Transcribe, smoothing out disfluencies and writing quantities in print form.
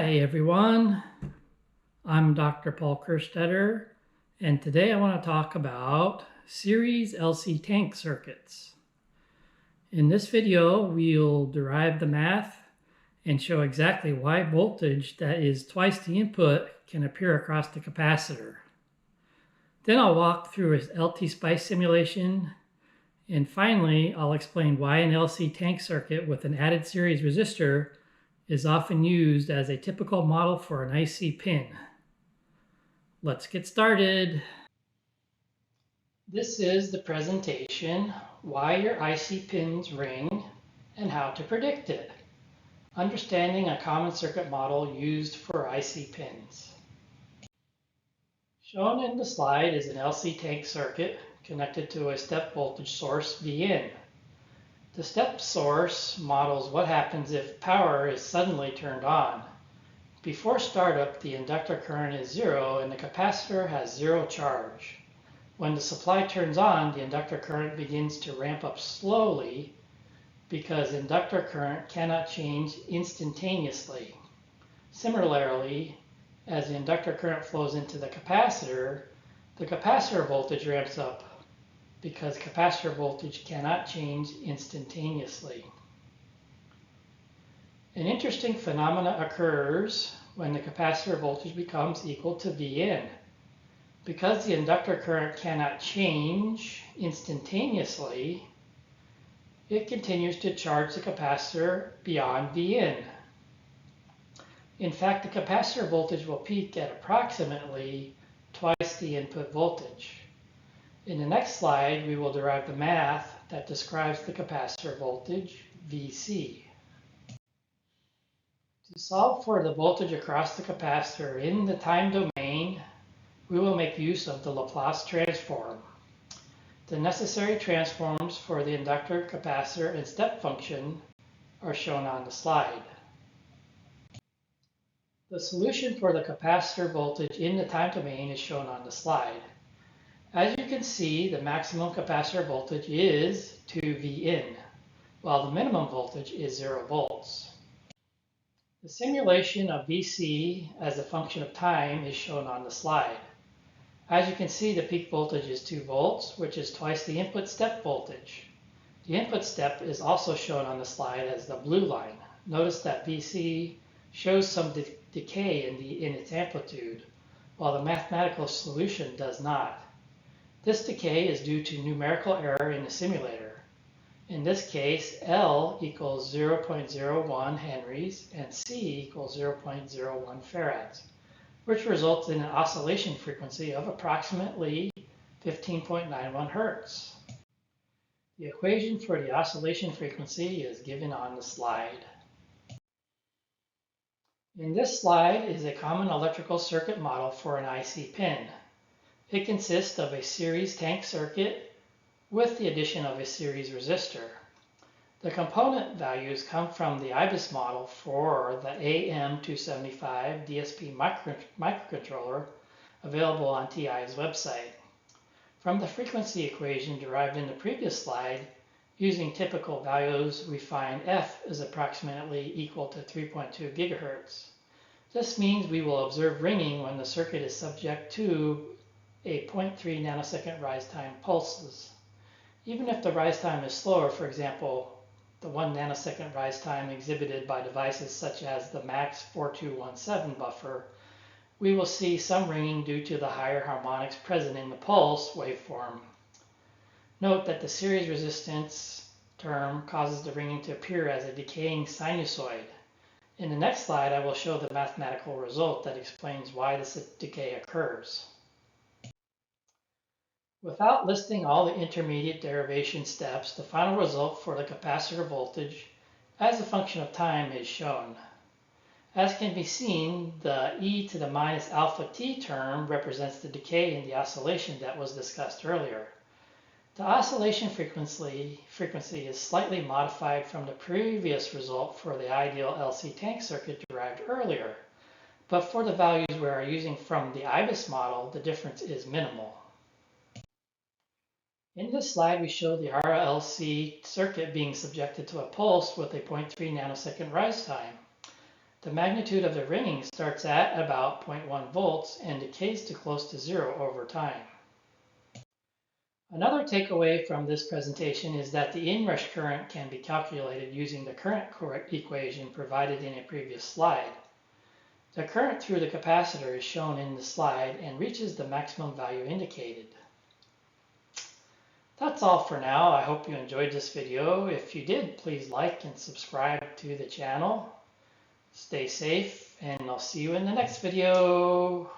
Hi everyone, I'm Dr. Paul Kerstetter, and today I want to talk about series LC tank circuits. In this video, we'll derive the math and show exactly why voltage that is twice the input can appear across the capacitor. Then I'll walk through an LTspice simulation, and finally I'll explain why an LC tank circuit with an added series resistor is often used as a typical model for an IC pin. Let's get started. This is the presentation, why your IC pins ring and how to predict it. Understanding a common circuit model used for IC pins. Shown in the slide is an LC tank circuit connected to a step voltage source Vin. The step source models what happens if power is suddenly turned on. Before startup, the inductor current is zero and the capacitor has zero charge. When the supply turns on, the inductor current begins to ramp up slowly because inductor current cannot change instantaneously. Similarly, as the inductor current flows into the capacitor voltage ramps up because capacitor voltage cannot change instantaneously. An interesting phenomena occurs when the capacitor voltage becomes equal to Vin. Because the inductor current cannot change instantaneously, it continues to charge the capacitor beyond Vin. In fact, the capacitor voltage will peak at approximately twice the input voltage. In the next slide, we will derive the math that describes the capacitor voltage, Vc. To solve for the voltage across the capacitor in the time domain, we will make use of the Laplace transform. The necessary transforms for the inductor, capacitor, and step function are shown on the slide. The solution for the capacitor voltage in the time domain is shown on the slide. As you can see, the maximum capacitor voltage is 2 Vin, while the minimum voltage is 0 volts. The simulation of Vc as a function of time is shown on the slide. As you can see, the peak voltage is 2 volts, which is twice the input step voltage. The input step is also shown on the slide as the blue line. Notice that Vc shows some decay in its amplitude, while the mathematical solution does not. This decay is due to numerical error in the simulator. In this case, L equals 0.01 henries and C equals 0.01 farads, which results in an oscillation frequency of approximately 15.91 hertz. The equation for the oscillation frequency is given on the slide. In this slide is a common electrical circuit model for an IC pin. It consists of a series tank circuit with the addition of a series resistor. The component values come from the IBIS model for the AM275 DSP microcontroller available on TI's website. From the frequency equation derived in the previous slide, using typical values, we find F is approximately equal to 3.2 gigahertz. This means we will observe ringing when the circuit is subject to a 0.3 nanosecond rise time pulses. Even if the rise time is slower, for example, the 1 nanosecond rise time exhibited by devices such as the MAX 4217 buffer, we will see some ringing due to the higher harmonics present in the pulse waveform. Note that the series resistance term causes the ringing to appear as a decaying sinusoid. In the next slide, I will show the mathematical result that explains why this decay occurs. Without listing all the intermediate derivation steps, the final result for the capacitor voltage as a function of time is shown. As can be seen, the e to the minus alpha t term represents the decay in the oscillation that was discussed earlier. The oscillation frequency is slightly modified from the previous result for the ideal LC tank circuit derived earlier, but for the values we are using from the IBIS model, the difference is minimal. In this slide, we show the RLC circuit being subjected to a pulse with a 0.3 nanosecond rise time. The magnitude of the ringing starts at about 0.1 volts and decays to close to 0 over time. Another takeaway from this presentation is that the inrush current can be calculated using the current equation provided in a previous slide. The current through the capacitor is shown in the slide and reaches the maximum value indicated. That's all for now. I hope you enjoyed this video. If you did, please like and subscribe to the channel. Stay safe, and I'll see you in the next video.